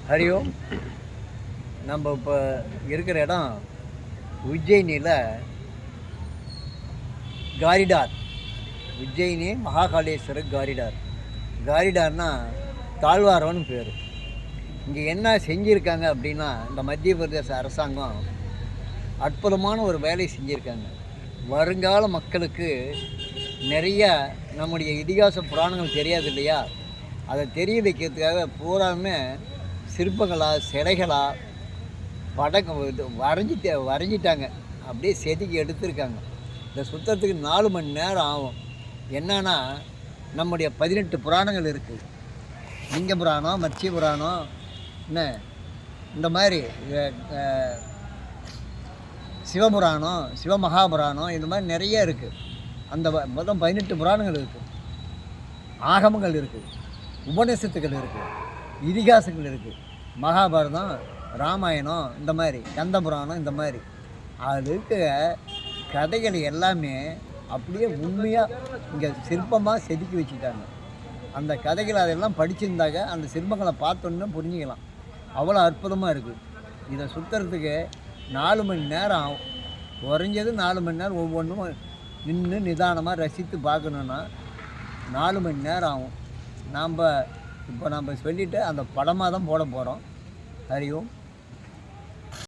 ஹரி ஓம். நம்ம இப்போ இருக்கிற இடம் உஜ்ஜயினியில் காரிடார். உஜ்ஜயினி மகாகாளேஸ்வரர் காரிடார்னா தாழ்வாரம்னு பேர். இங்கே என்ன செஞ்சுருக்காங்க அப்படின்னா, இந்த மத்திய பிரதேச அரசாங்கம் அற்புதமான ஒரு வேலை செஞ்சுருக்காங்க. வருங்கால மக்களுக்கு நிறைய நம்முடைய இதிகாச புராணங்கள் தெரியாது இல்லையா, அதை தெரிய வைக்கிறதுக்காக பூராமே சிற்பங்களா சிலைகளா வரைஞ்சிட்டாங்க. அப்படியே செதுக்கி எடுத்திருக்காங்க. இந்த சுத்தத்துக்கு 4 மணி நேரம் ஆகும். என்னன்னா, நம்முடைய 18 புராணங்கள் இருக்குது. லிங்க புராணம், மத்ஸ்ய புராணம், என்ன இந்த மாதிரி சிவபுராணம், சிவமகாபுராணம், இந்த மாதிரி நிறைய இருக்குது. அந்த மொத்தம் 18 புராணங்கள் இருக்குது, ஆகமங்கள் இருக்குது, உபநிஷத்துக்கள் இருக்குது, இதிகாசங்கள் இருக்குது. மகாபாரதம், ராமாயணம், இந்த மாதிரி கந்தபுராணம், இந்த மாதிரி அதுக்கு கதைகள் எல்லாமே அப்படியே உண்மையாக இங்கே சிற்பமாக செதுக்கி வச்சுட்டாங்க. அந்த கதைகள் அதெல்லாம் படிச்சிருந்தாக்க அந்த சிற்பங்களை பார்த்தோன்னு புரிஞ்சுக்கலாம். அவ்வளோ அற்புதமாக இருக்குது. இதை சுற்றுறதுக்கு 4 மணி நேரம் ஆகும். குறைஞ்சது 4 மணி நேரம். ஒவ்வொன்றும் நின்று நிதானமாக ரசித்து பார்க்கணுன்னா 4 மணி நேரம் ஆகும். இப்போ நம்ம சொல்லிவிட்டு அந்த படமாக தான் போட போகிறோம். ஹரி ஓம்.